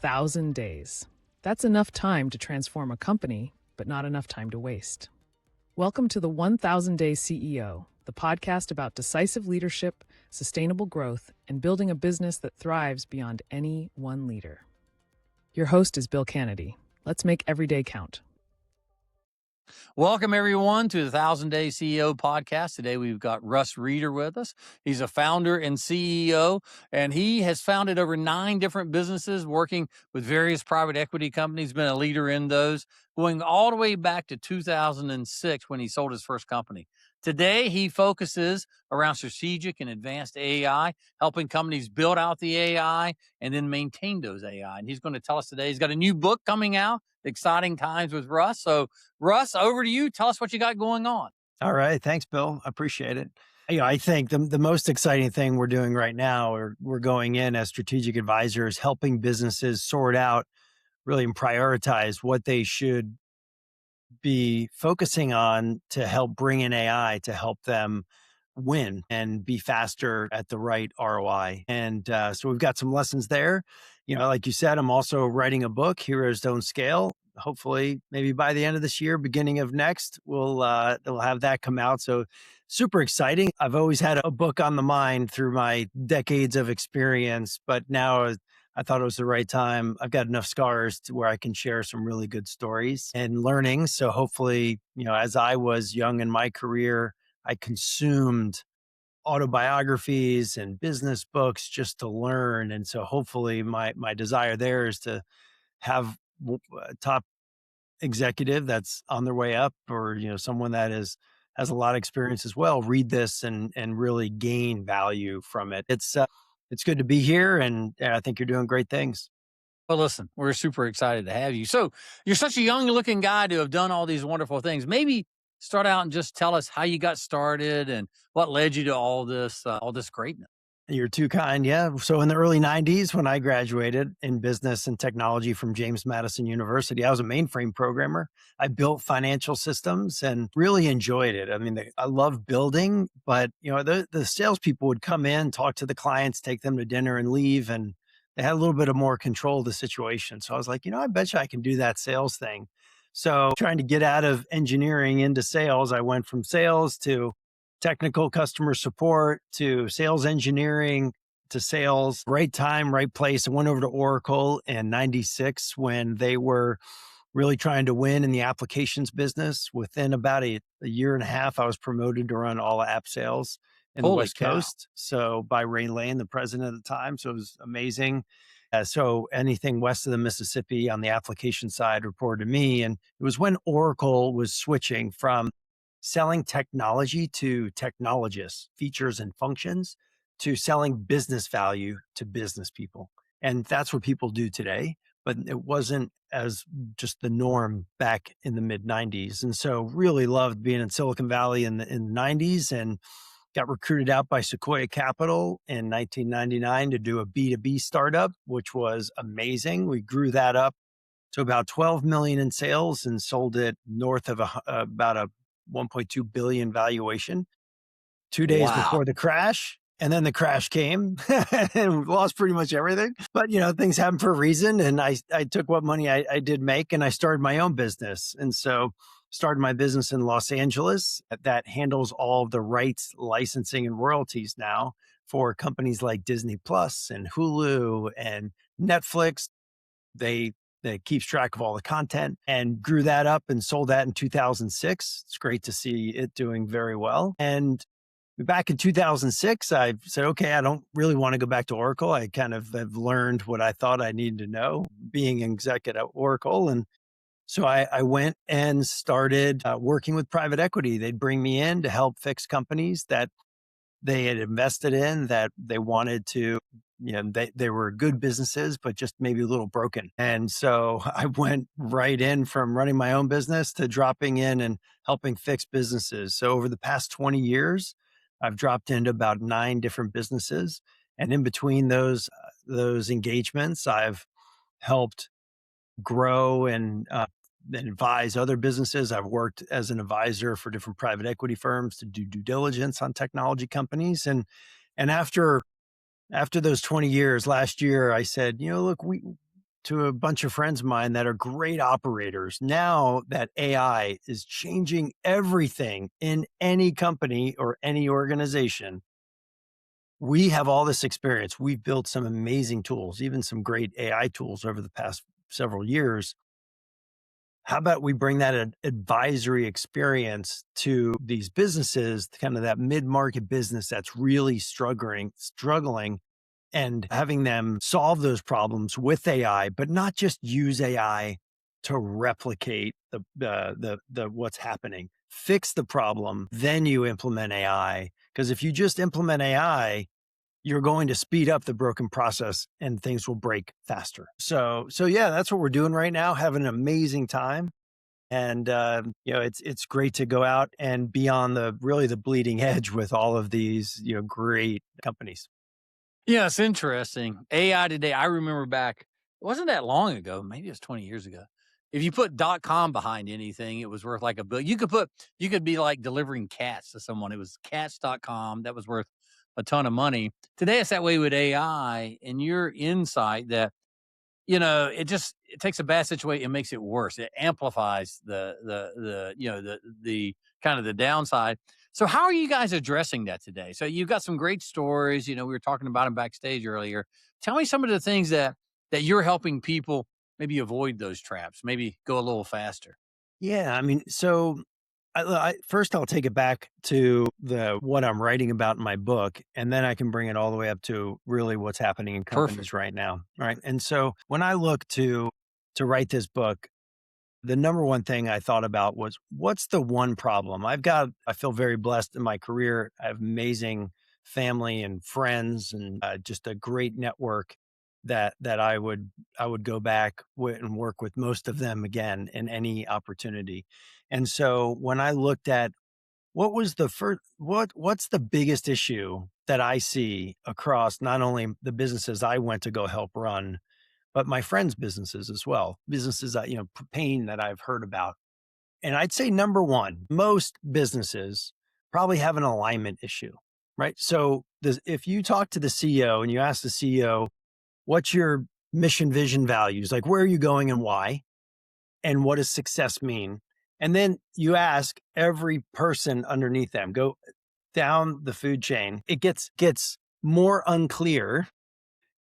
1,000 days. That's enough time to transform a company, but not enough time to waste. Welcome to the 1,000 Day CEO, the podcast about decisive leadership, sustainable growth, and building a business that thrives beyond any one leader. Your host is Bill Canady. Let's make every day count. Welcome, everyone, to the 1,000 Day CEO podcast. Today, we've got Russ Reeder with us. He's a founder and CEO, and he has founded over 9 different businesses, working with various private equity companies, been a leader in those, going all the way back to 2006 when he sold his first company. Today, he focuses around strategic and advanced AI, helping companies build out the AI and then maintain those AI. And he's going to tell us today, he's got a new book coming out, Exciting Times with Russ. So, Russ, over to you. Tell us what you got going on. All right. Thanks, Bill. I appreciate it. I think the most exciting thing we're doing right now, or we're going in as strategic advisors, helping businesses sort out really and prioritize what they should be focusing on to help bring in AI to help them win and be faster at the right ROI. And so we've got some lessons there. Like you said, I'm also writing a book, Heroes Don't Scale. Hopefully, maybe by the end of this year, beginning of next, we'll have that come out. So super exciting. I've always had a book on the mind through my decades of experience, but now I thought it was the right time. I've got enough scars to where I can share some really good stories and learning. So hopefully, as I was young in my career, I consumed autobiographies and business books just to learn. And so hopefully my desire there is to have a top executive that's on their way up, or, someone that has a lot of experience as well, read this and really gain value from it. It's good to be here, and I think you're doing great things. Well, listen, we're super excited to have you. So you're such a young looking guy to have done all these wonderful things. Maybe start out and just tell us how you got started and what led you to all this greatness. You're too kind. Yeah. So in the early 90s, when I graduated in business and technology from James Madison University, I was a mainframe programmer. I built financial systems and really enjoyed it. I mean, I love building, but the salespeople would come in, talk to the clients, take them to dinner and leave. And they had a little bit of more control of the situation. So I was like, I bet you I can do that sales thing. So trying to get out of engineering into sales, I went from sales to technical customer support to sales engineering to sales. Right time, right place. I went over to Oracle in 96 when they were really trying to win in the applications business. Within about a year and a half, I was promoted to run all app sales in the West Coast. So by Ray Lane, the president at the time. So it was amazing. So anything west of the Mississippi on the application side reported to me. And it was when Oracle was switching from selling technology to technologists, features and functions, to selling business value to business people. And that's what people do today, but it wasn't as just the norm back in the mid 90s. And so really loved being in Silicon Valley in the 90s, and got recruited out by Sequoia Capital in 1999 to do a B2B startup, which was amazing. We grew that up to about 12 million in sales and sold it north of about a 1.2 billion valuation 2 days before the crash. And then the crash came and we lost pretty much everything. But, things happen for a reason. And I took what money I did make, and I started my own business. And so started my business in Los Angeles that handles all of the rights, licensing, and royalties now for companies like Disney Plus and Hulu and Netflix. That keeps track of all the content, and grew that up and sold that in 2006. It's great to see it doing very well. And back in 2006, I said, okay, I don't really want to go back to Oracle. I kind of have learned what I thought I needed to know being an executive at Oracle. And so I went and started working with private equity. They'd bring me in to help fix companies that they had invested in, that they wanted to, they were good businesses, but just maybe a little broken. And so I went right in from running my own business to dropping in and helping fix businesses. So over the past 20 years, I've dropped into about 9 different businesses. And in between those engagements, I've helped grow and advise other businesses. I've worked as an advisor for different private equity firms to do due diligence on technology companies. And after those 20 years, last year, I said, look, to a bunch of friends of mine that are great operators. Now that AI is changing everything in any company or any organization, we have all this experience. We've built some amazing tools, even some great AI tools over the past several years. How about we bring that advisory experience to these businesses, kind of that mid-market business that's really struggling, and having them solve those problems with AI, but not just use AI to replicate the what's happening. Fix the problem, then you implement AI. Because if you just implement AI, you're going to speed up the broken process and things will break faster. So yeah, that's what we're doing right now. Having an amazing time. And it's great to go out and be on the bleeding edge with all of these great companies. Yeah, it's interesting. AI today, I remember back, it wasn't that long ago, maybe it was 20 years ago. If you put .com behind anything, it was worth like $1 billion. You could be like delivering cats to someone. It was cats.com. That was worth a ton of money. Today it's that way with AI, and your insight that it takes a bad situation and makes it worse. It amplifies the kind of the downside. So how are you guys addressing that today? So you've got some great stories. We were talking about them backstage earlier. Tell me some of the things that you're helping people maybe avoid those traps, maybe go a little faster. Yeah, I mean, so first I'll take it back to what I'm writing about in my book, and then I can bring it all the way up to really what's happening in companies Perfect. right now. Right. And so when I look to write this book, the number one thing I thought about was what's the one problem I feel very blessed in my career. I have amazing family and friends and just a great network that I would go back and work with most of them again in any opportunity. And so when I looked at what was the first, what's the biggest issue that I see across not only the businesses I went to go help run, but my friends' businesses as well, businesses that, pain that I've heard about. And I'd say number one, most businesses probably have an alignment issue, right? So if you talk to the CEO and you ask the CEO, what's your mission, vision, values? Like, where are you going and why? And what does success mean? And then you ask every person underneath them, go down the food chain. It gets more unclear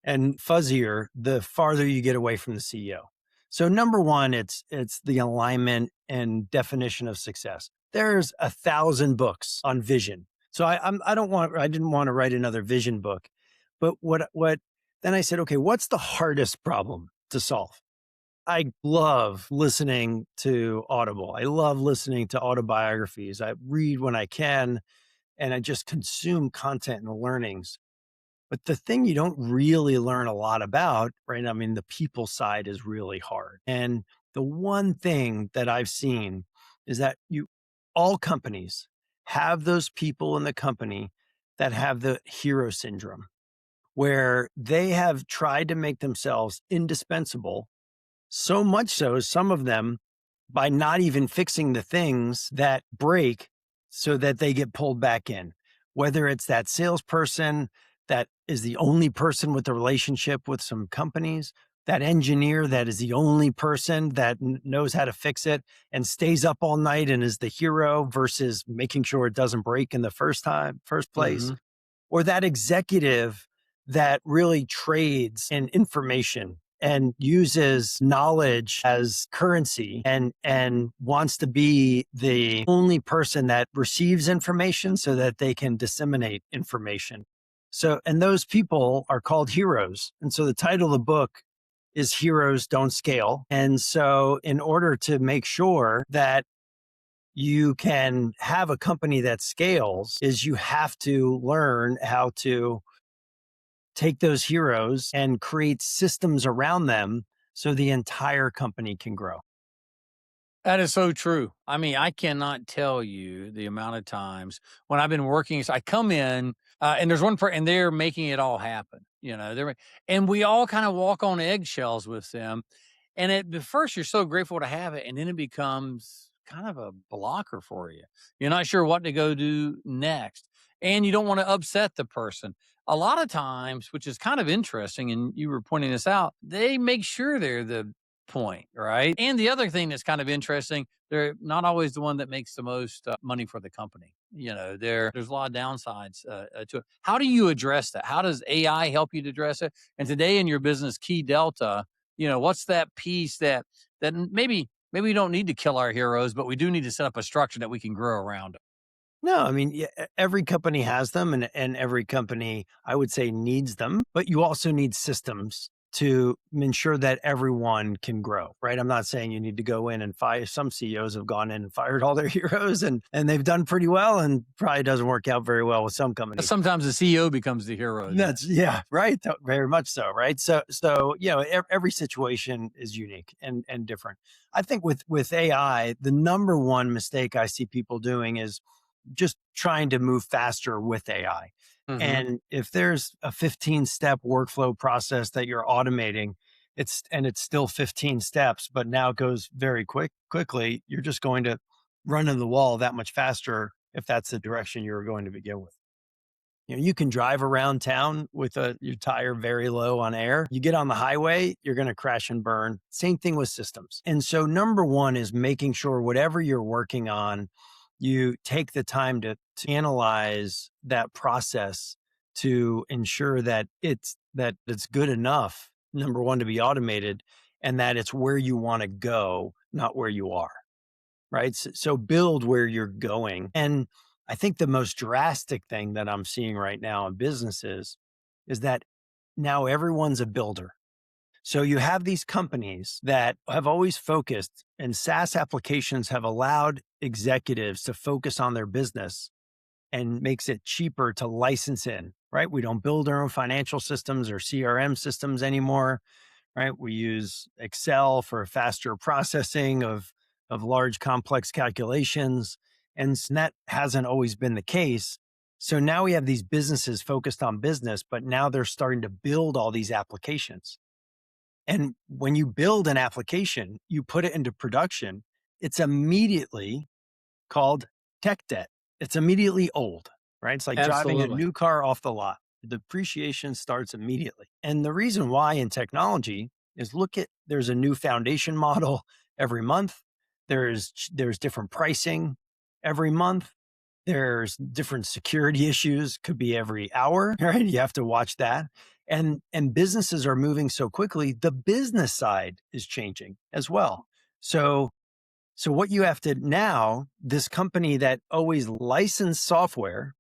and fuzzier the farther you get away from the CEO. So number one, it's the alignment and definition of success. There's 1,000 books on vision. So I didn't want to write another vision book, but what then I said, okay, what's the hardest problem to solve? I love listening to Audible. I love listening to autobiographies. I read when I can, and I just consume content and learnings. But the thing you don't really learn a lot about, right? I mean, the people side is really hard. And the one thing that I've seen is that all companies have those people in the company that have the hero syndrome, where they have tried to make themselves indispensable. So much so, some of them, by not even fixing the things that break so that they get pulled back in, whether it's that salesperson that is the only person with the relationship with some companies, that engineer that is the only person that knows how to fix it and stays up all night and is the hero versus making sure it doesn't break in the first place, Mm-hmm. or that executive that really trades in information and uses knowledge as currency and wants to be the only person that receives information so that they can disseminate information. So, and those people are called heroes. And so the title of the book is Heroes Don't Scale. And so in order to make sure that you can have a company that scales is you have to learn how to take those heroes and create systems around them so the entire company can grow. That is so true. I mean, I cannot tell you the amount of times when I've been working. So I come in, and there's one and they're making it all happen. And we all kind of walk on eggshells with them. And at first, you're so grateful to have it, and then it becomes kind of a blocker for you. You're not sure what to go do next. and you don't want to upset the person. A lot of times, which is kind of interesting, and you were pointing this out, they make sure they're the point, right? And the other thing that's kind of interesting, they're not always the one that makes the most money for the company. There's a lot of downsides to it. How do you address that? How does AI help you to address it? And today in your business, KeyDelta, what's that piece that maybe we don't need to kill our heroes, but we do need to set up a structure that we can grow around? No, I mean, every company has them, and every company, I would say, needs them, but you also need systems to ensure that everyone can grow, right? I'm not saying you need to go in and fire. Some CEOs have gone in and fired all their heroes, and they've done pretty well, and probably doesn't work out very well with some companies. Sometimes the CEO becomes the hero. Right. Very much so, right? So every situation is unique and different. I think with AI, the number one mistake I see people doing is just trying to move faster with AI. Mm-hmm. And if there's a 15-step workflow process that you're automating, it's still 15 steps, but now it goes very quickly, you're just going to run into the wall that much faster if that's the direction you were going to begin with. You can drive around town with your tire very low on air. You get on the highway, you're going to crash and burn. Same thing with systems. And so number one is making sure whatever you're working on, you take the time to analyze that process to ensure that it's good enough, number one, to be automated, and that it's where you want to go, not where you are, right? So build where you're going. And I think the most drastic thing that I'm seeing right now in businesses is that now everyone's a builder. So you have these companies that have always focused, and SaaS applications have allowed executives to focus on their business and makes it cheaper to license in, right? We don't build our own financial systems or CRM systems anymore, right? We use Excel for faster processing of large complex calculations. And that hasn't always been the case. So now we have these businesses focused on business, but now they're starting to build all these applications. And when you build an application, you put it into production, it's immediately called tech debt. It's immediately old, right? It's like driving a new car off the lot. The depreciation starts immediately. And the reason why in technology is there's a new foundation model every month. There's different pricing every month. There's different security issues, could be every hour, right? You have to watch that. And businesses are moving so quickly, the business side is changing as well. So what you have to now, this company that always licensed software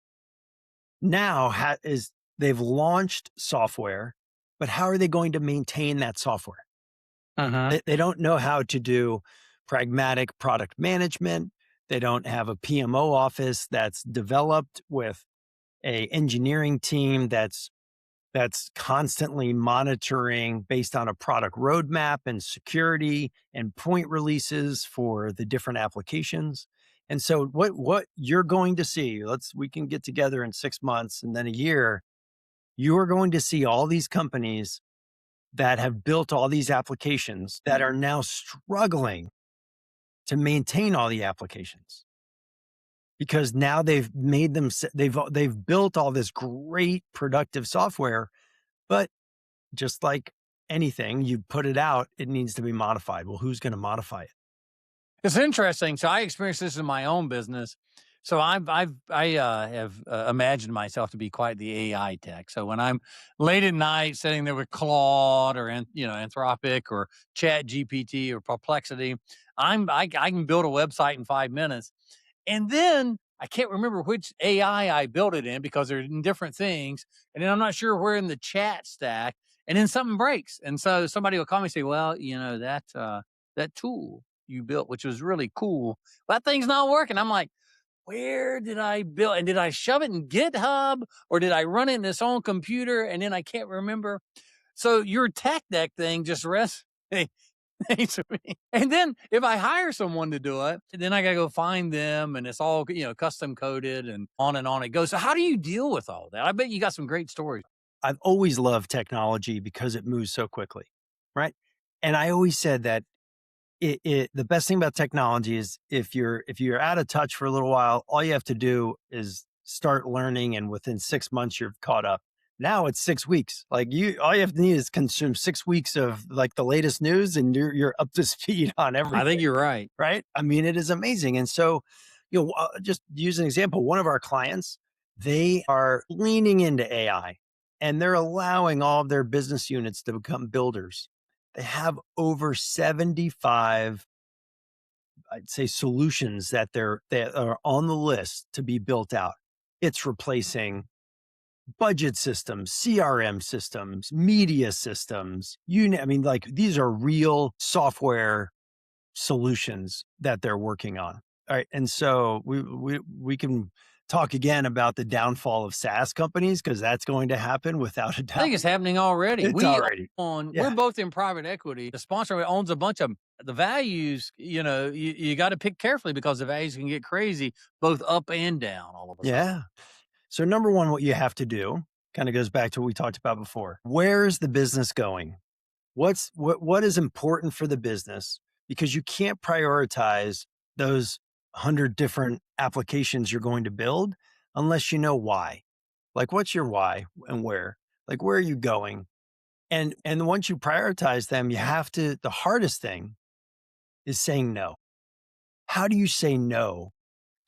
now they've launched software, but how are they going to maintain that software? They don't know how to do pragmatic product management. They don't have a PMO office that's developed with a engineering team that's constantly monitoring based on a product roadmap and security and point releases for the different applications. And so what you're going to see, we can get together in 6 months and then a year, you are going to see all these companies that have built all these applications that are now struggling to maintain all the applications. Because now they've built all this great productive software, but just like anything, you put it out, it needs to be modified. Well, who's going to modify it? It's interesting. So I experienced this in my own business. So I have imagined myself to be quite the AI tech. So when I'm late at night sitting there with Claude or Anthropic or Chat GPT or Perplexity, I can build a website in 5 minutes. And then I can't remember which AI I built it in because they're in different things. And then I'm not sure where in the chat stack. And then something breaks. And so somebody will call me and say, well, that tool you built, which was really cool, that thing's not working. I'm like, where did I build? And did I shove it in GitHub or did I run it in its own computer? And then I can't remember. So your tech deck thing just rests. And then if I hire someone to do it, then I got to go find them and it's all, custom coded and on it goes. So how do you deal with all that? I bet you got some great stories. I've always loved technology because it moves so quickly, right? And I always said that the best thing about technology is if you're out of touch for a little while, all you have to do is start learning, and within 6 months you're caught up. Now it's 6 weeks. Like all you have to need is consume 6 weeks of like the latest news, and you're up to speed on everything. I think you're right. Right? I mean, it is amazing. And so, just use an example. One of our clients, they are leaning into AI, and they're allowing all of their business units to become builders. They have over 75, I'd say, solutions that are on the list to be built out. It's replacing budget systems, CRM systems, media systems. I mean, like, these are real software solutions that they're working on. All right. And so we can talk again about the downfall of SaaS companies, because that's going to happen without a doubt. I think it's happening already. It's already. We're both in private equity. The sponsor owns a bunch of them. The values, you got to pick carefully, because the values can get crazy, both up and down all of a sudden. Yeah. So number one, what you have to do kind of goes back to what we talked about before. Where is the business going? What is important for the business? Because you can't prioritize those 100 different applications you're going to build unless you know why. Like, what's your why and where? Like, where are you going? And once you prioritize them, the hardest thing is saying no. How do you say no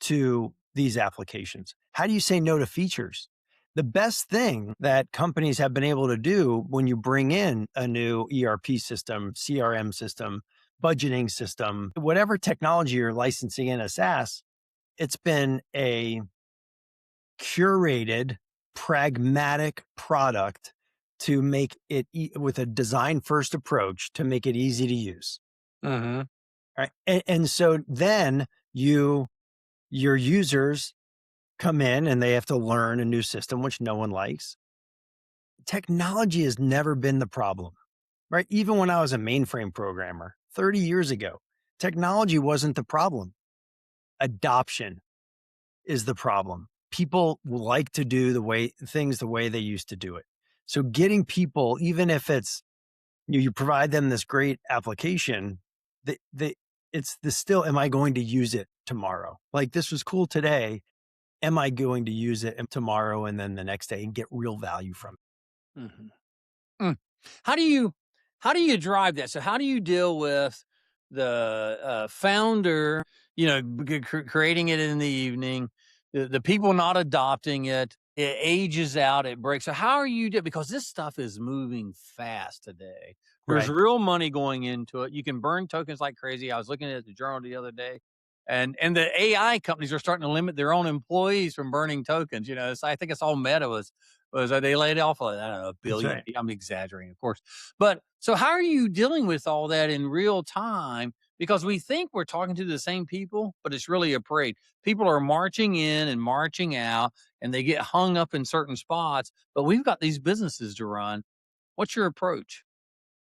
to these applications? How do you say no to features? The best thing that companies have been able to do when you bring in a new ERP system, CRM system, budgeting system, whatever technology you're licensing in a SaaS, it's been a curated, pragmatic product to make it with a design first approach to make it easy to use. Mm-hmm. Right. And so then your users come in and they have to learn a new system, which no one likes. Technology has never been the problem, right? Even when I was a mainframe programmer 30 years ago, technology wasn't the problem. Adoption is the problem. People like to do things the way they used to do it. So getting people, even if it's, you provide them this great application, it's the still, am I going to use it tomorrow? Like, this was cool today. Am I going to use it tomorrow and then the next day and get real value from it? Mm-hmm. How do you drive that? So how do you deal with the founder, creating it in the evening, the people not adopting it, it ages out, it breaks. So how are you doing? Because this stuff is moving fast today. There's real money going into it. You can burn tokens like crazy. I was looking at the journal the other day, and the AI companies are starting to limit their own employees from burning tokens. I think it's all Meta was they laid off, I don't know, $1 billion. Right. I'm exaggerating, of course. But so how are you dealing with all that in real time? Because we think we're talking to the same people, but it's really a parade. People are marching in and marching out, and they get hung up in certain spots, but we've got these businesses to run. What's your approach?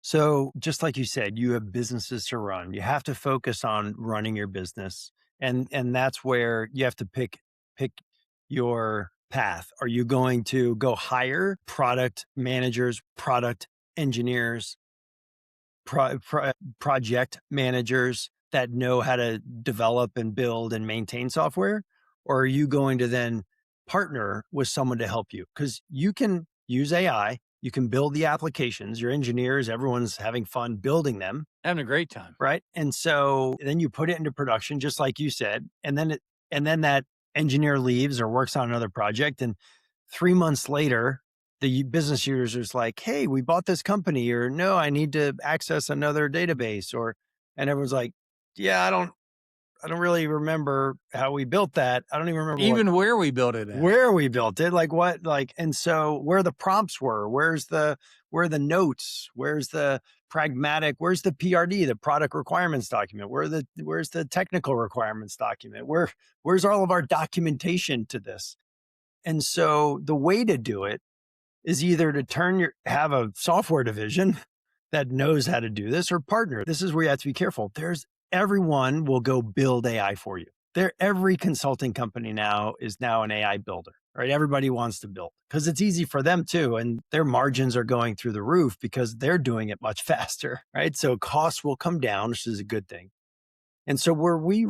So just like you said, you have businesses to run. You have to focus on running your business. And that's where you have to pick your path. Are you going to go hire product managers, product engineers, project managers that know how to develop and build and maintain software? Or are you going to then partner with someone to help you? Because you can use AI, you can build the applications, your engineers, everyone's having fun building them. Having a great time. Right. And so then you put it into production, just like you said, and then that engineer leaves or works on another project. And 3 months later, the business user's like, hey, we bought this company, or no, I need to access another database, and everyone's like, yeah, I don't really remember how we built that. I don't even remember where we built it at. Where we built it, and so where the prompts were, where are the notes, where's the pragmatic, where's the PRD, the product requirements document, where's the technical requirements document, where's all of our documentation to this? And so the way to do it is either to have a software division that knows how to do this, or partner. This is where you have to be careful. Everyone will go build AI for you. Every consulting company now is an AI builder, right? Everybody wants to build because it's easy for them too. And their margins are going through the roof because they're doing it much faster, right? So costs will come down, which is a good thing. And so where we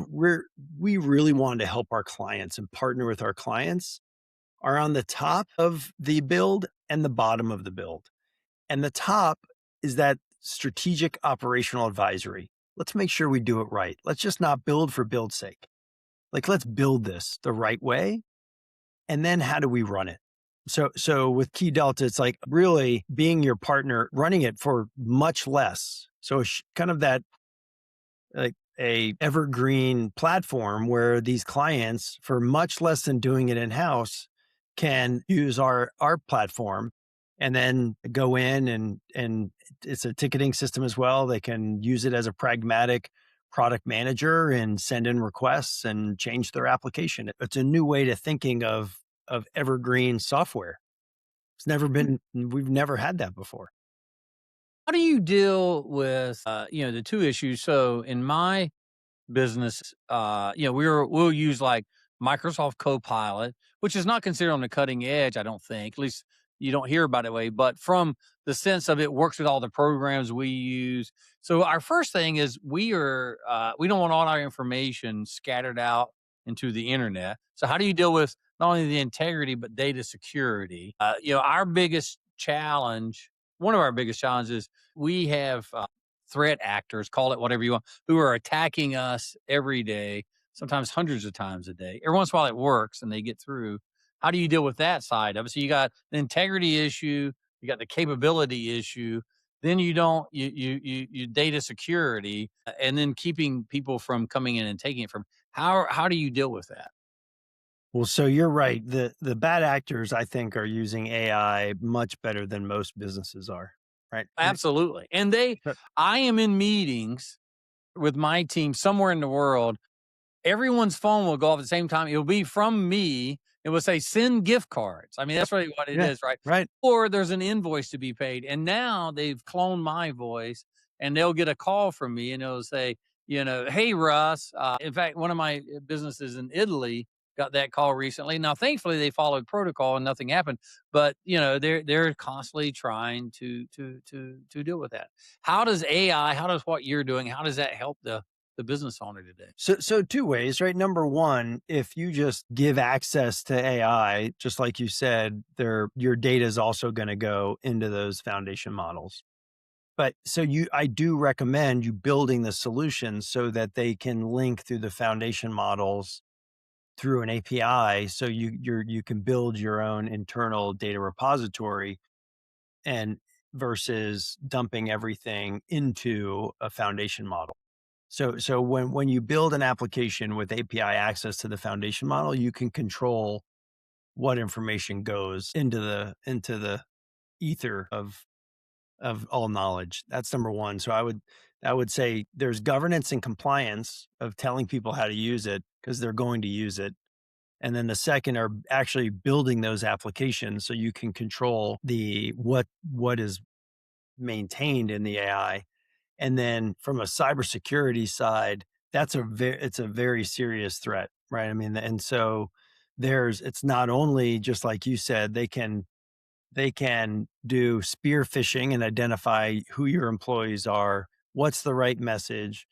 really wanted to help our clients and partner with our clients are on the top of the build and the bottom of the build. And the top is that strategic operational advisory. Let's make sure we do it right. Let's just not build for build's sake. Like, let's build this the right way. And then how do we run it? So with KeyDelta, it's like really being your partner, running it for much less. So it's kind of that like a evergreen platform where these clients, for much less than doing it in-house, can use our platform and then go in and it's a ticketing system as well. They can use it as a pragmatic product manager and send in requests and change their application. It's a new way to thinking of evergreen software. It's never been, we've never had that before. How do you deal with, the two issues? So in my business, we'll use like Microsoft Copilot, which is not considered on the cutting edge, I don't think. At least you don't hear about it way, but from the sense of it works with all the programs we use. So our first thing is we don't want all our information scattered out into the internet. So how do you deal with not only the integrity but data security? Our biggest challenge, one of our biggest challenges, we have threat actors, call it whatever you want, who are attacking us every day, sometimes hundreds of times a day. Every once in a while it works and they get through. How do you deal with that side of it? So you got the integrity issue, you got the capability issue, then you data security, and then keeping people from coming in and taking it from. How do you deal with that? Well, so you're right. The bad actors, I think, are using AI much better than most businesses are, right? Absolutely. And But- I am in meetings with my team somewhere in the world. Everyone's phone will go off at the same time. It'll be from me. It will say send gift cards. I mean, that's really what it is, right? Right. Or there's an invoice to be paid. And now they've cloned my voice and they'll get a call from me and it'll say, hey, Russ. In fact, one of my businesses in Italy got that call recently. Now, thankfully, they followed protocol and nothing happened. But they're constantly trying to deal with that. How does AI? How does what you're doing? How does that help the business owner today? So two ways, right? Number one, if you just give access to AI, just like you said, your data is also going to go into those foundation models. But I do recommend you building the solutions so that they can link through the foundation models through an API. So you can build your own internal data repository and versus dumping everything into a foundation model. So when you build an application with API access to the foundation model, you can control what information goes into the ether of all knowledge. That's number one. So I would say there's governance and compliance of telling people how to use it because they're going to use it. And then the second are actually building those applications so you can control what is maintained in the AI. And then from a cybersecurity side, it's a very serious threat, right? I mean, and so it's not only just like you said, they can do spear phishing and identify who your employees are, what's the right message.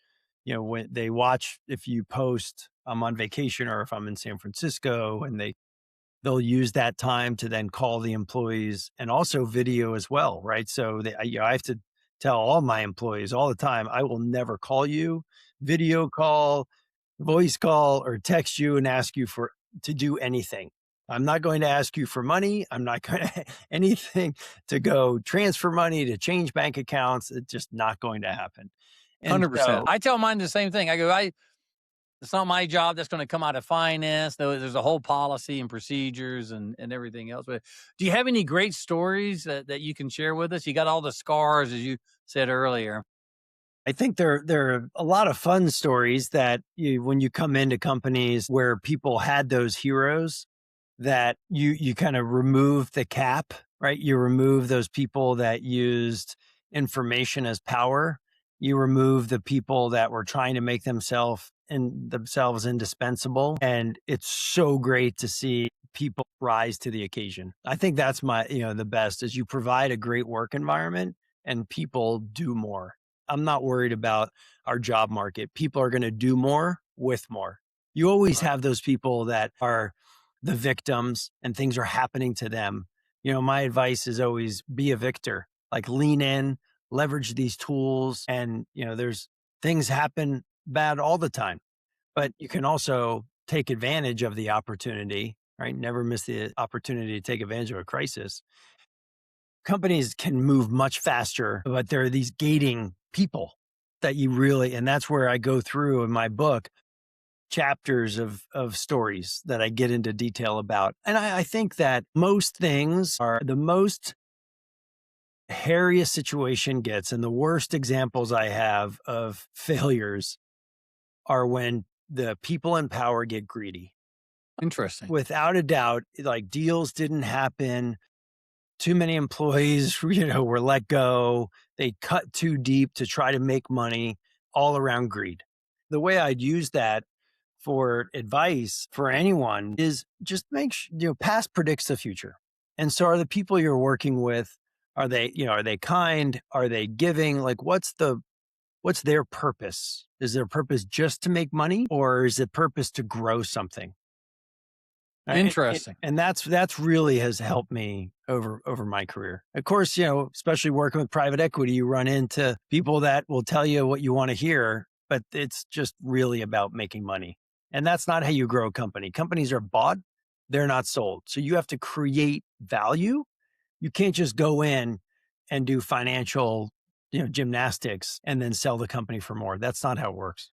When they watch if you post I'm on vacation or if I'm in San Francisco, and they'll use that time to then call the employees and also video as well, right? So I have to tell all my employees all the time, I will never call you, video call, voice call, or text you and ask you to do anything. I'm not going to ask you for money. I'm not going to anything to go transfer money, to change bank accounts. It's just not going to happen. 100%. I tell mine the same thing. I go, it's not my job. That's going to come out of finance. There's a whole policy and procedures and everything else. But do you have any great stories that you can share with us? You got all the scars, as you said earlier. I think there are a lot of fun stories that when you come into companies where people had those heroes, that you kind of remove the cap, right? You remove those people that used information as power. You remove the people that were trying to make themselves indispensable. And it's so great to see people rise to the occasion. I think that's the best is you provide a great work environment and people do more. I'm not worried about our job market. People are going to do more with more. You always have those people that are the victims and things are happening to them. My advice is always be a victor, like lean in, leverage these tools. And, there's things happen bad all the time, but you can also take advantage of the opportunity, right? Never miss the opportunity to take advantage of a crisis. Companies can move much faster, but there are these gating people that and that's where I go through in my book chapters of stories that I get into detail about. And I think that most things are the most hairiest situation gets, and the worst examples I have of failures are when the people in power get greedy. Interesting. Without a doubt, like deals didn't happen. Too many employees, were let go. They cut too deep to try to make money, all around greed. The way I'd use that for advice for anyone is just make sure, past predicts the future. And so are the people you're working with, are they kind? Are they giving? Like what's their purpose? Is their purpose just to make money, or is it purpose to grow something? Interesting. And that's really has helped me over my career. Of course, especially working with private equity, you run into people that will tell you what you want to hear, but it's just really about making money. And that's not how you grow a company. Companies are bought, they're not sold. So you have to create value. You can't just go in and do financial, gymnastics and then sell the company for more. That's not how it works.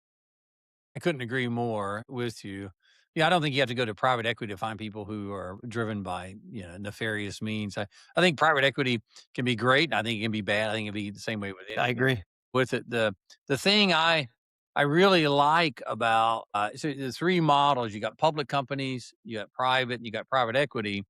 I couldn't agree more with you. Yeah, I don't think you have to go to private equity to find people who are driven by, nefarious means. I think private equity can be great. I think it can be bad. I think it can be the same way with it. I agree. With it, the thing I really like about so the three models, you got public companies, you got private, and you got private equity.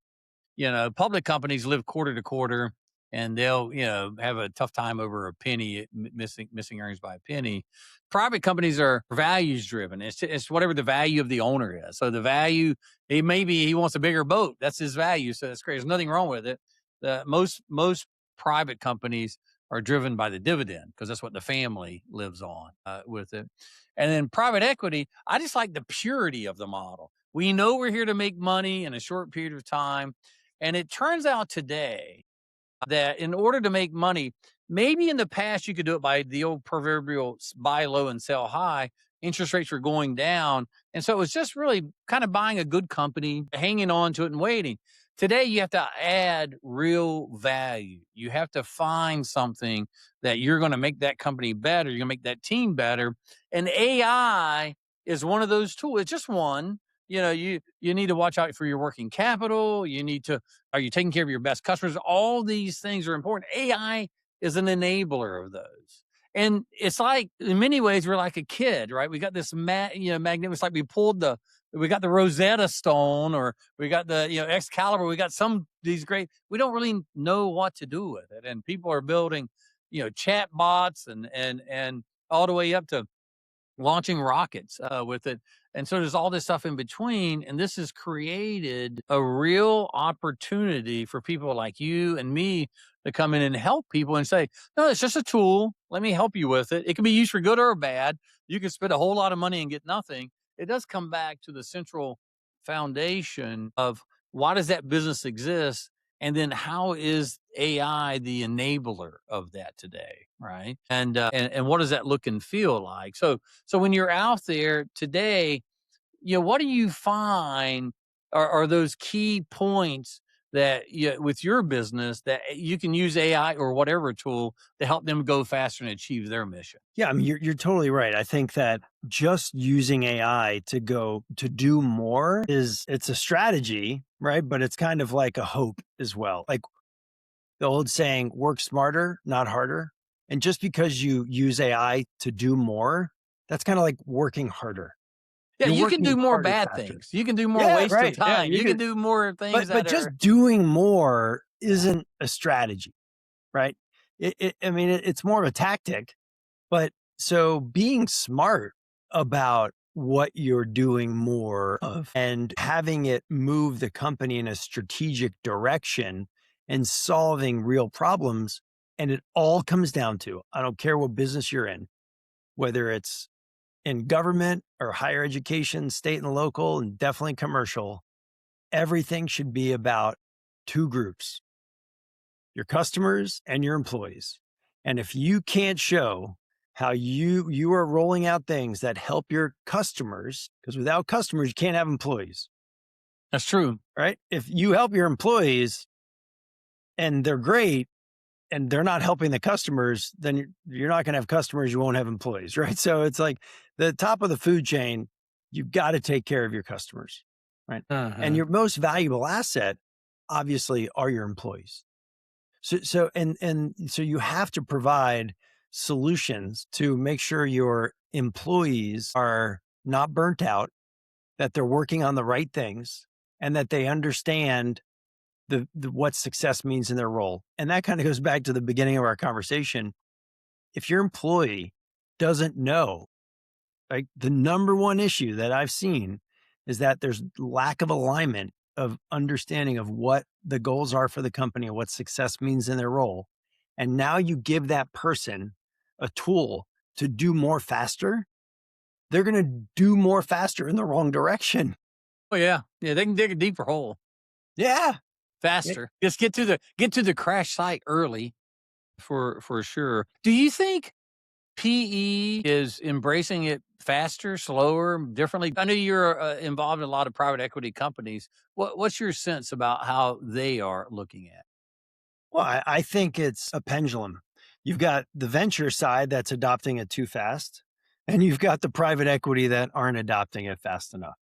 Public companies live quarter to quarter, and they'll have a tough time over a penny, missing earnings by a penny. Private companies are values driven. It's whatever the value of the owner is. So the value, he wants a bigger boat. That's his value. So that's great. There's nothing wrong with it. Most private companies are driven by the dividend because that's what the family lives on with it. And then private equity, I just like the purity of the model. We know we're here to make money in a short period of time. And it turns out today that in order to make money, maybe in the past you could do it by the old proverbial buy low and sell high. Interest rates were going down. And so it was just really kind of buying a good company, hanging on to it and waiting. Today, you have to add real value. You have to find something that you're going to make that company better. You're going to make that team better. And AI is one of those tools. It's just one. You need to watch out for your working capital. Are you taking care of your best customers? All these things are important. AI is an enabler of those. And it's like, in many ways, we're like a kid, right? We got this magnet. It's like we got the Rosetta Stone, or we got the, Excalibur. We got these great, we don't really know what to do with it. And people are building, chat bots and all the way up to launching rockets with it. And so there's all this stuff in between. And this has created a real opportunity for people like you and me to come in and help people and say, no, it's just a tool. Let me help you with it. It can be used for good or bad. You can spend a whole lot of money and get nothing. It does come back to the central foundation of why does that business exist? And then how is AI the enabler of that today, right? And what does that look and feel like? So when you're out there today, what do you find are those key points that with your business that you can use AI or whatever tool to help them go faster and achieve their mission? Yeah, I mean, you're totally right. I think that just using AI to do more it's a strategy, right? But it's kind of like a hope as well. Like the old saying, work smarter, not harder. And just because you use AI to do more, that's kind of like working harder. Yeah, You're you can do more harder, bad faster. things. You can do more Yeah, waste right. of time. Yeah, you can do more things but just doing more isn't a strategy, right? It's more of a tactic. But so being smart about what you're doing more of and having it move the company in a strategic direction and solving real problems. And it all comes down to, I don't care what business you're in, whether it's in government or higher education, state and local, and definitely commercial, everything should be about two groups, your customers and your employees. And if you can't show how you are rolling out things that help your customers, because without customers, you can't have employees, That's true. right? If you help your employees and they're great and they're not helping the customers, then you're not going to have customers, you won't have employees, right? So it's like the top of the food chain, you've got to take care of your customers, right? And your most valuable asset, obviously, are your employees. So you have to provide solutions to make sure your employees are not burnt out, that they're working on the right things, and that they understand the what success means in their role. And that kind of goes back to the beginning of our conversation. If your employee doesn't know, like the number one issue that I've seen is that there's lack of alignment of understanding of what the goals are for the company and what success means in their role. And now you give that person a tool to do more faster. They're going to do more faster in the wrong direction. Oh yeah. Yeah. They can dig a deeper hole Yeah. faster. Just get to the crash site early for sure. Do you think PE is embracing it faster, slower, differently? I know you're involved in a lot of private equity companies. What's your sense about how they are looking at? Well, I think it's a pendulum. You've got the venture side that's adopting it too fast, and you've got the private equity that aren't adopting it fast enough.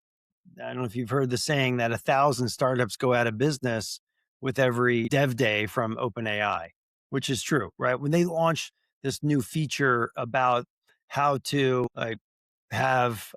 I don't know if you've heard the saying that 1,000 startups go out of business with every dev day from OpenAI, which is true, right? When they launch this new feature about how to have,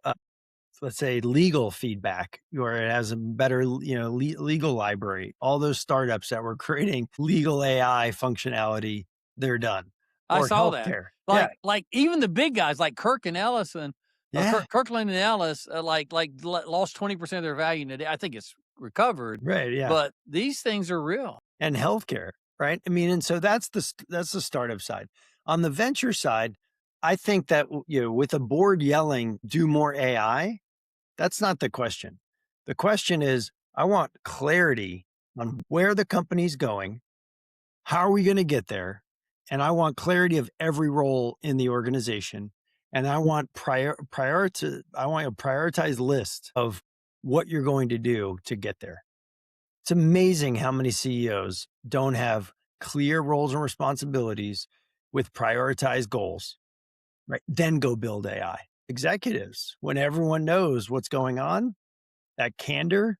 let's say, legal feedback, or it has a better, legal library, all those startups that were creating legal AI functionality, they're done. I Or saw that. healthcare. Yeah. Like even the big guys like Kirk and Ellison, Yeah. Kirkland and Ellis, lost 20% of their value today. I think it's recovered, Right. Yeah. but these things are real. And healthcare, right? I mean, and so that's the startup side. On the venture side, I think that with a board yelling, "Do more AI," that's not the question. The question is, I want clarity on where the company's going, how are we going to get there, and I want clarity of every role in the organization, and I want I want a prioritized list of what you're going to do to get there. It's amazing how many CEOs don't have clear roles and responsibilities with prioritized goals, right? Then go build AI. Executives, when everyone knows what's going on, that candor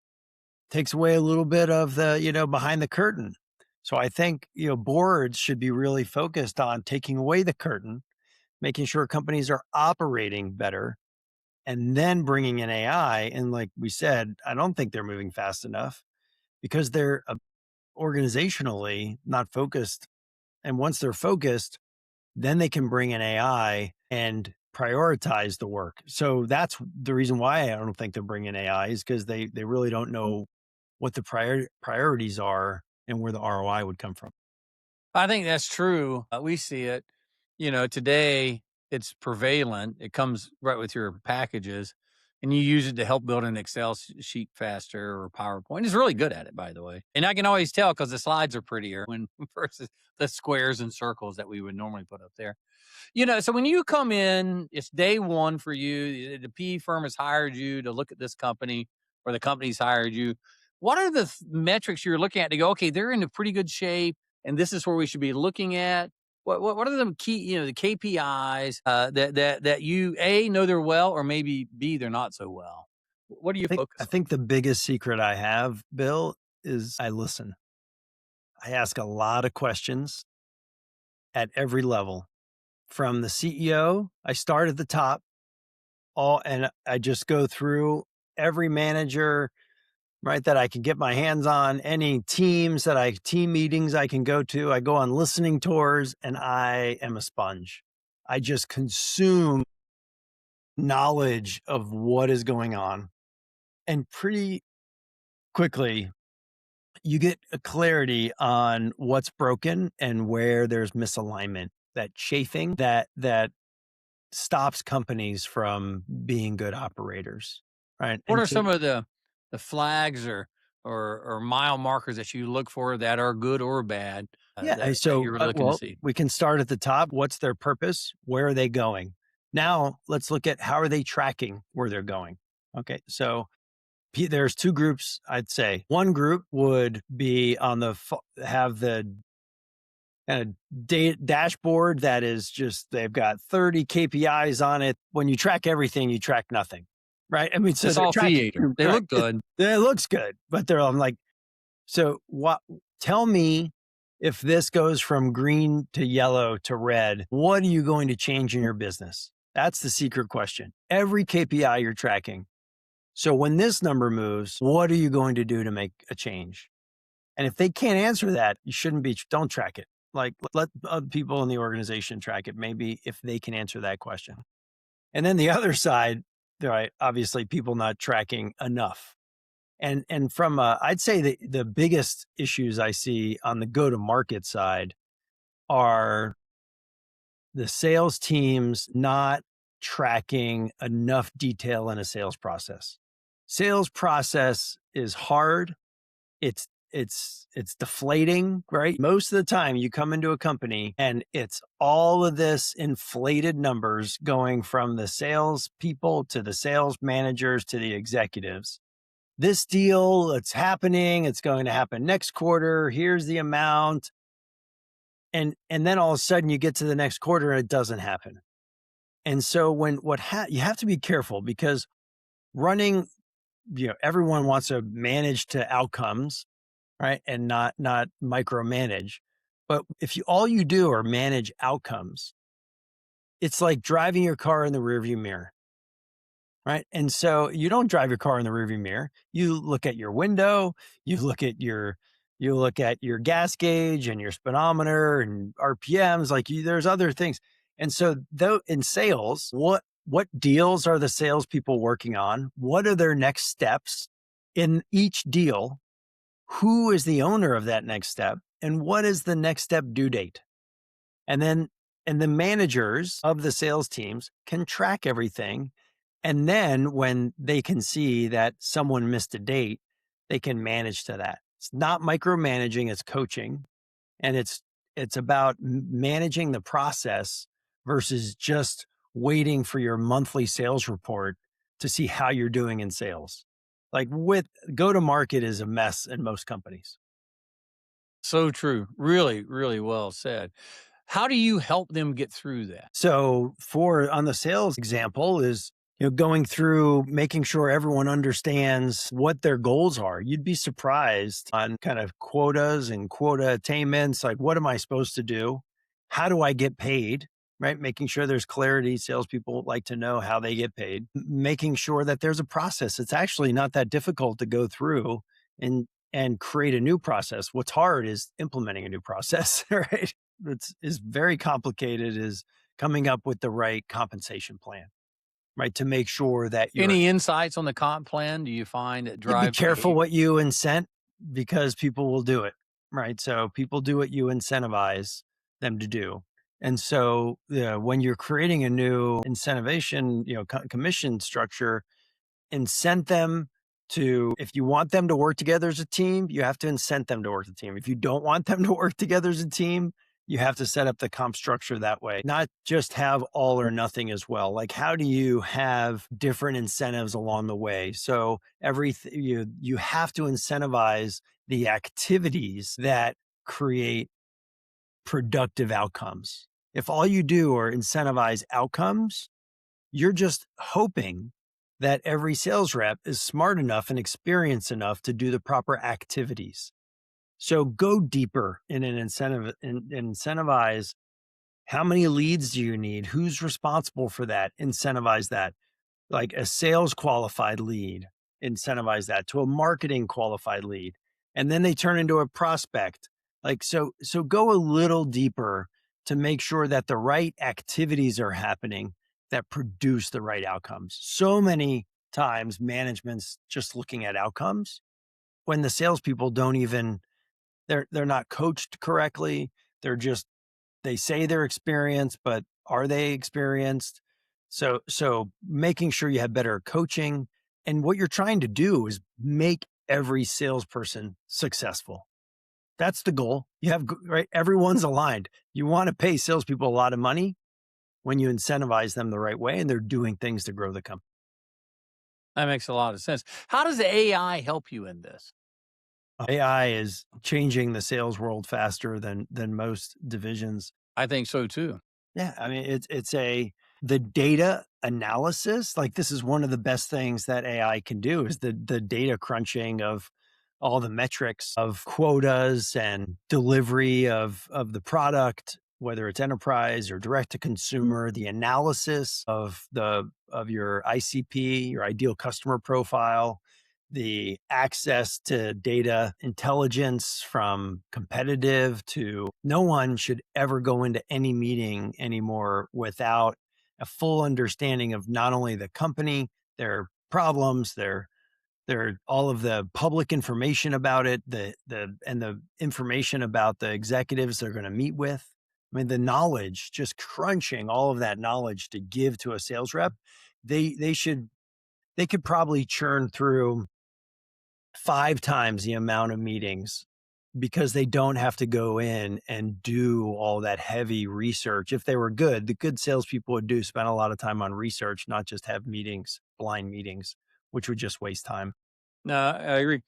takes away a little bit of the, behind the curtain. So I think, boards should be really focused on taking away the curtain, making sure companies are operating better, and then bringing in AI. And like we said, I don't think they're moving fast enough because they're organizationally not focused. And once they're focused, then they can bring in AI and prioritize the work. So that's the reason why I don't think they're bringing AI, is because they really don't know what the priorities are and where the ROI would come from. I think that's true. We see it, today it's prevalent. It comes right with your packages and you use it to help build an Excel sheet faster or PowerPoint. It's really good at it, by the way. And I can always tell because the slides are prettier when versus the squares and circles that we would normally put up there. So when you come in, it's day one for you. The PE firm has hired you to look at this company, or the company's hired you. What are the metrics you're looking at to go, okay, they're in a pretty good shape, and this is where we should be looking at? What are the key, the KPIs that you know they're well, or maybe B, they're not so well? What do you focus I on? think the biggest secret I have, Bill, is I listen. I ask a lot of questions at every level. From the CEO, I start at the top, and I just go through every manager, right, that I can get my hands on, any team meetings I can go to. I go on listening tours, and I am a sponge. I just consume knowledge of what is going on. And pretty quickly, you get a clarity on what's broken and where there's misalignment, that chafing that stops companies from being good operators, right? What And are so some of the flags or or mile markers that you look for that are good or bad that you're looking to see? We can start at the top. What's their purpose? Where are they going? Now let's look at how are they tracking where they're going. Okay. So there's two groups, I'd say. One group would be have the kind of dashboard that is just, they've got 30 KPIs on it. When you track everything, you track nothing, right? I mean, so it's all theater. They look good. It looks good, but I'm like, so what? Tell me, if this goes from green to yellow to red, what are you going to change in your business? That's the secret question. Every KPI you're tracking. So when this number moves, what are you going to do to make a change? And if they can't answer that, don't track it. Like, let other people in the organization track it, maybe, if they can answer that question. And then the other side, right, obviously people not tracking enough. And from I'd say the biggest issues I see on the go-to-market side are the sales teams not tracking enough detail in a sales process. Sales process is hard. It's deflating, right? Most of the time you come into a company and it's all of this inflated numbers going from the sales people to the sales managers to the executives. This deal, it's happening. It's going to happen next quarter. Here's the amount. And then all of a sudden you get to the next quarter and it doesn't happen. And so you have to be careful, because running, everyone wants to manage to outcomes, right? And not micromanage. But if all you do are manage outcomes, it's like driving your car in the rearview mirror. Right. And so you don't drive your car in the rearview mirror. You look at your window, you look at your gas gauge and your speedometer and RPMs, there's other things. And so though in sales, what deals are the salespeople working on? What are their next steps in each deal? Who is the owner of that next step? And what is the next step due date? And the managers of the sales teams can track everything. And then when they can see that someone missed a date, they can manage to that. It's not micromanaging, it's coaching. And it's about managing the process versus just waiting for your monthly sales report to see how you're doing in sales. Like, with go-to-market is a mess in most companies. So true. Really, really well said. How do you help them get through that? So on the sales example is, going through making sure everyone understands what their goals are. You'd be surprised on kind of quotas and quota attainments. Like, what am I supposed to do? How do I get paid? Right? Making sure there's clarity. Salespeople like to know how they get paid. Making sure that there's a process. It's actually not that difficult to go through and create a new process. What's hard is implementing a new process, right? Is very complicated, is coming up with the right compensation plan. Right, to make sure that any insights on the comp plan do you find that drive? Be careful what you incent, because people will do it, right? So people do what you incentivize them to do. And so when you're creating a new incentivation, commission structure, incent them to, if you want them to work together as a team, you have to incent them to work as a team. If you don't want them to work together as a team, you have to set up the comp structure that way, not just have all or nothing as well. Like, how do you have different incentives along the way? So you have to incentivize the activities that create productive outcomes. If all you do are incentivize outcomes, you're just hoping that every sales rep is smart enough and experienced enough to do the proper activities. So go deeper in an incentive and incentivize. How many leads do you need? Who's responsible for that? Incentivize that. Like a sales qualified lead, incentivize that to a marketing qualified lead. And then they turn into a prospect. Like, so go a little deeper to make sure that the right activities are happening that produce the right outcomes. So many times management's just looking at outcomes when the salespeople don't even, they're not coached correctly. They say they're experienced, but are they experienced? So making sure you have better coaching. And what you're trying to do is make every salesperson successful. That's the goal. You have, right? Everyone's aligned. You want to pay salespeople a lot of money when you incentivize them the right way and they're doing things to grow the company. That makes a lot of sense. How does AI help you in this? AI is changing the sales world faster than most divisions. I think so too. Yeah, I mean, the data analysis, like this is one of the best things that AI can do is the data crunching of all the metrics of quotas and delivery of the product, whether it's enterprise or direct to consumer, the analysis of your ICP, your ideal customer profile, the access to data intelligence from competitive to no one should ever go into any meeting anymore without a full understanding of not only the company, their problems, their all of the public information about it, and the information about the executives they're going to meet with. I mean, the knowledge, just crunching all of that knowledge to give to a sales rep, they could probably churn through 5 times the amount of meetings because they don't have to go in and do all that heavy research. If they were good, the good salespeople would spend a lot of time on research, not just have meetings, blind meetings, which would just waste time. No, I agree.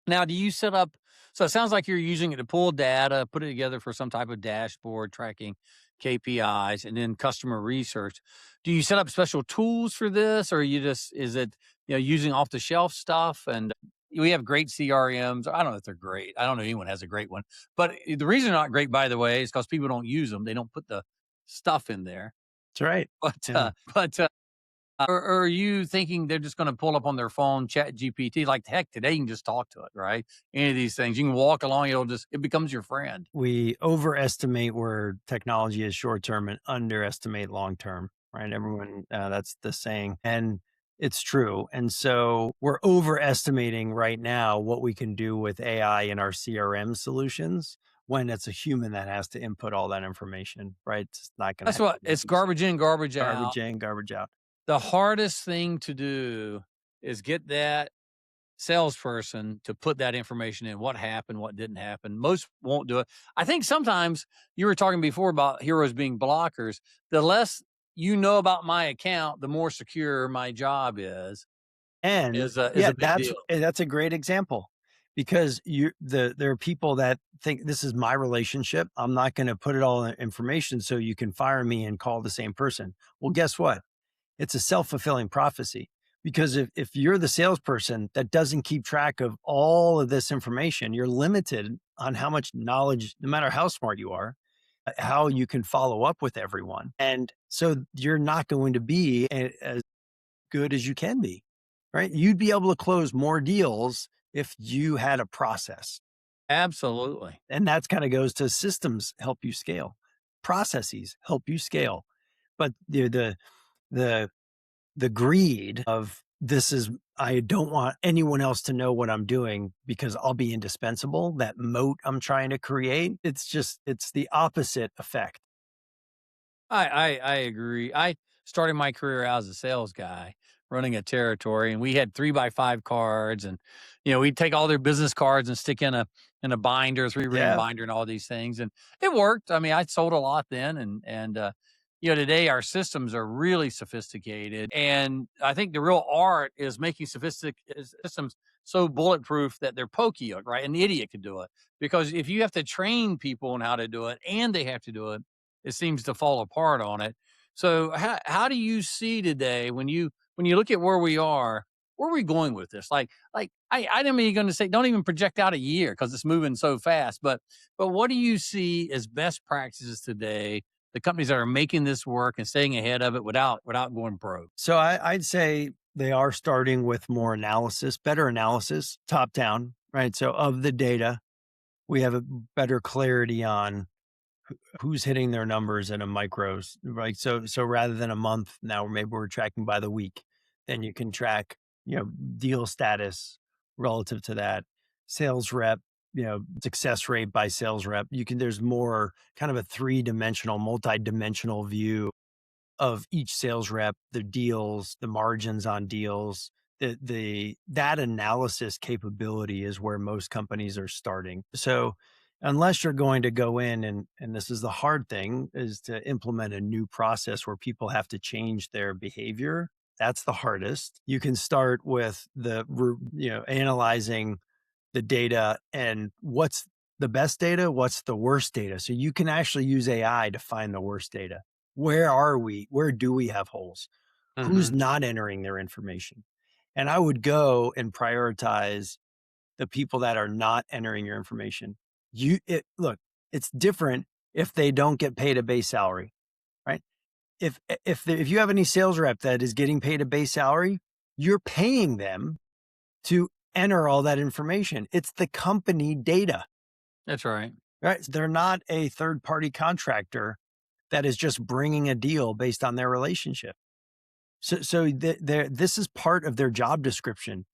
Now, do you set up? So it sounds like you're using it to pull data, put it together for some type of dashboard tracking KPIs, and then customer research. Do you set up special tools for this, or is it using off the shelf stuff? And we have great CRMs. I don't know if they're great. I don't know anyone has a great one, but the reason they're not great, by the way, is because people don't use them. They don't put the stuff in there. That's right. But Yeah. or are you thinking they're just going to pull up on their phone, chat GPT? Like, heck, today you can just talk to it, right? Any of these things, you can walk along, it becomes your friend. We overestimate where technology is short term and underestimate long term, right? Everyone, that's the saying. And it's true. And so we're overestimating right now what we can do with AI in our CRM solutions when it's a human that has to input all that information, right? It's not going to That's what it's garbage in, garbage out. Garbage in, garbage out. The hardest thing to do is get that salesperson to put that information in, what happened, what didn't happen. Most won't do it. I think sometimes you were talking before about heroes being blockers. The less you know about my account, the more secure my job is. And is a big deal. That's a great example because there are people that think this is my relationship. I'm not going to put it all in information so you can fire me and call the same person. Well, guess what? It's a self-fulfilling prophecy because if you're the salesperson that doesn't keep track of all of this information, you're limited on how much knowledge, no matter how smart you are, how you can follow up with everyone. And so you're not going to be as good as you can be, right? You'd be able to close more deals if you had a process. Absolutely. And that's kind of goes to systems help you scale, processes help you scale. But the greed of I don't want anyone else to know what I'm doing because I'll be indispensable. That moat I'm trying to create, it's the opposite effect. I agree. I started my career out as a sales guy running a territory, and we had 3x5 cards, and we'd take all their business cards and stick in a binder, 3-ring binder, and all these things, and it worked. I mean, I sold a lot then, and today our systems are really sophisticated, and I think the real art is making sophisticated systems so bulletproof that they're pokey, right? An idiot could do it, because if you have to train people on how to do it and they have to do it, it seems to fall apart on it. So how do you see today when you look at where we are going with this? Like I didn't mean you're going to say don't even project out a year because it's moving so fast. But what do you see as best practices today? The companies that are making this work and staying ahead of it without going broke. So I'd say they are starting with more analysis, better analysis, top down, right? So of the data, we have a better clarity on who's hitting their numbers in a micros, right? So rather than a month, now maybe we're tracking by the week. Then you can track, deal status relative to that, sales rep, success rate by sales rep. There's more kind of a 3-dimensional, multi-dimensional view of each sales rep, the deals, the margins on deals, that analysis capability is where most companies are starting. So unless you're going to go in and this is the hard thing, is to implement a new process where people have to change their behavior. That's the hardest. You can start with analyzing the data and what's the best data, what's the worst data. So you can actually use AI to find the worst data. Where are we? Where do we have holes? Who's not entering their information? And I would go and prioritize the people that are not entering your information. Look, it's different if they don't get paid a base salary, right? If you have any sales rep that is getting paid a base salary, you're paying them to enter all that information. It's the company data. That's right. Right? They're not a third-party contractor that is just bringing a deal based on their relationship. So this is part of their job description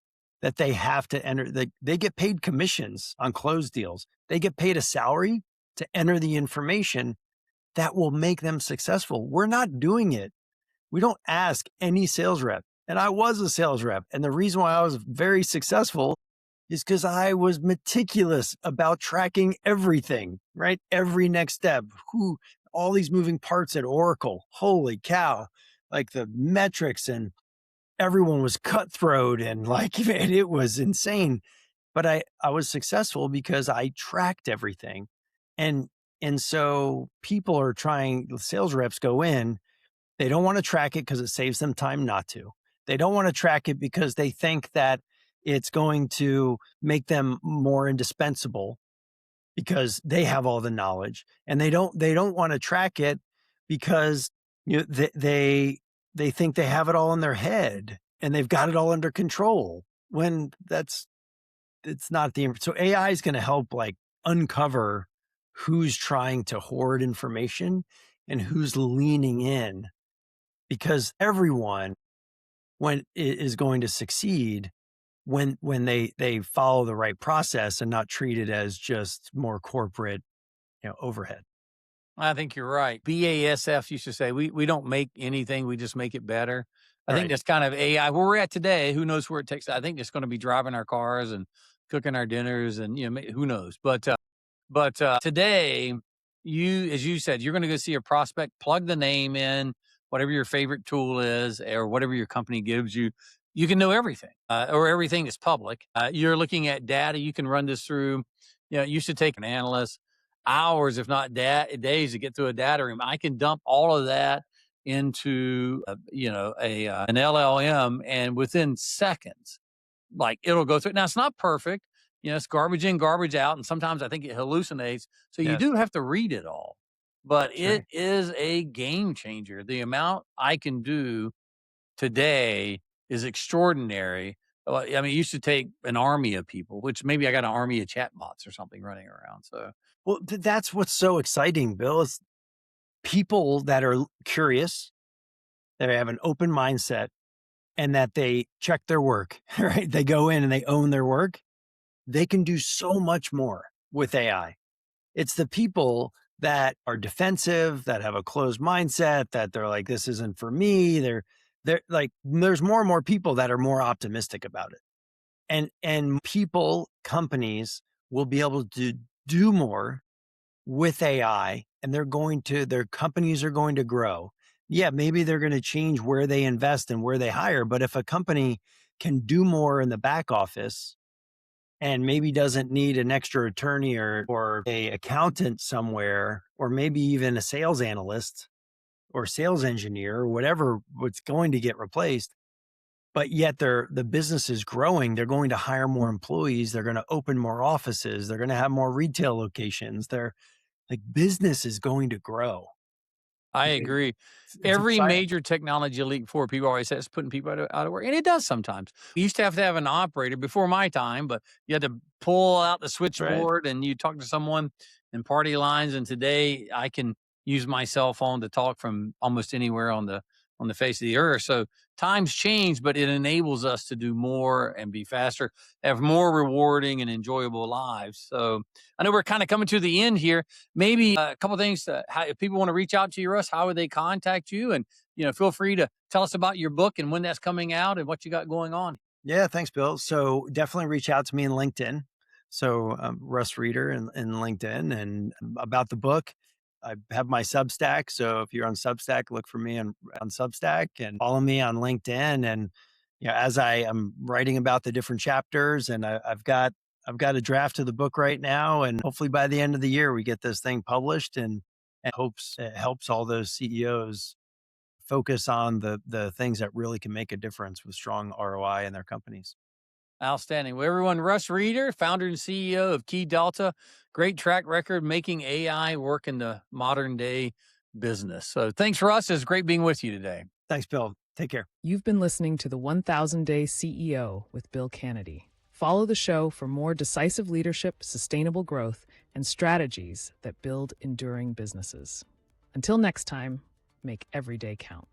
that they have to enter. They get paid commissions on closed deals. They get paid a salary to enter the information that will make them successful. We're not doing it. We don't ask any sales rep. And I was a sales rep. And the reason why I was very successful is because I was meticulous about tracking everything, right? Every next step, all these moving parts at Oracle. Holy cow. Like the metrics, and everyone was cutthroat, and like, man, it was insane. But I was successful because I tracked everything. And so people are sales reps go in, they don't want to track it because it saves them time not to. They don't want to track it because they think that it's going to make them more indispensable because they have all the knowledge. And they don't want to track it because they think they have it all in their head and they've got it all under control, when it's not so AI is going to help like uncover who's trying to hoard information and who's leaning in, because everyone is going to succeed when they follow the right process and not treat it as just more corporate, overhead. I think you're right. BASF used to say, we don't make anything, we just make it better. I think that's kind of AI. Where we're at today, who knows where it takes. I think it's going to be driving our cars and cooking our dinners, and who knows. But today, as you said, you're going to go see a prospect, plug the name in, whatever your favorite tool is, or whatever your company gives you. You can know everything, or everything is public. You're looking at data. You can run this through. It used to take an analyst hours, if not days, to get through a data room. I can dump all of that into an LLM, and within seconds, like, it'll go through. Now, it's not perfect. It's garbage in, garbage out, and sometimes I think it hallucinates. So you do have to read it all, but it is a game changer. The amount I can do today is extraordinary. I mean, it used to take an army of people, which maybe I got an army of chatbots or something running around. So, well, that's what's so exciting, Bill, is people that are curious, that have an open mindset, and that they check their work, right? They go in and they own their work. They can do so much more with AI. It's the people that are defensive, that have a closed mindset, that they're like, this isn't for me. They're like, there's more and more people that are more optimistic about it. And companies will be able to do more with AI, and their companies are going to grow. Yeah, maybe they're going to change where they invest and where they hire. But if a company can do more in the back office and maybe doesn't need an extra attorney or a accountant somewhere, or maybe even a sales analyst or sales engineer or what's going to get replaced, but yet the business is growing, they're going to hire more employees, they're going to open more offices, they're going to have more retail locations. Business is going to grow. I agree. Every major technology leap forward, people always say it's putting people out of work, and it does sometimes. We used to have an operator before my time, but you had to pull out the switchboard and you talk to someone in party lines. And today I can use my cell phone to talk from almost anywhere on the face of the earth. So times change, but it enables us to do more and be faster, have more rewarding and enjoyable lives. So I know we're kind of coming to the end here. Maybe a couple of things. If people want to reach out to you, Russ, how would they contact you? And feel free to tell us about your book and when that's coming out and what you got going on. Yeah, thanks, Bill. So definitely reach out to me in LinkedIn. So Russ Reeder in LinkedIn, and about the book. I have my Substack. So if you're on Substack, look for me on Substack and follow me on LinkedIn. And as I am writing about the different chapters, and I've got a draft of the book right now, and hopefully by the end of the year we get this thing published, and hopes it helps all those CEOs focus on the things that really can make a difference with strong ROI in their companies. Outstanding. Well, everyone, Russ Reeder, founder and CEO of KeyDelta, great track record making AI work in the modern day business. So thanks, Russ. It's great being with you today. Thanks, Bill. Take care. You've been listening to the 1000 Day CEO with Bill Canady. Follow the show for more decisive leadership, sustainable growth, and strategies that build enduring businesses. Until next time, make every day count.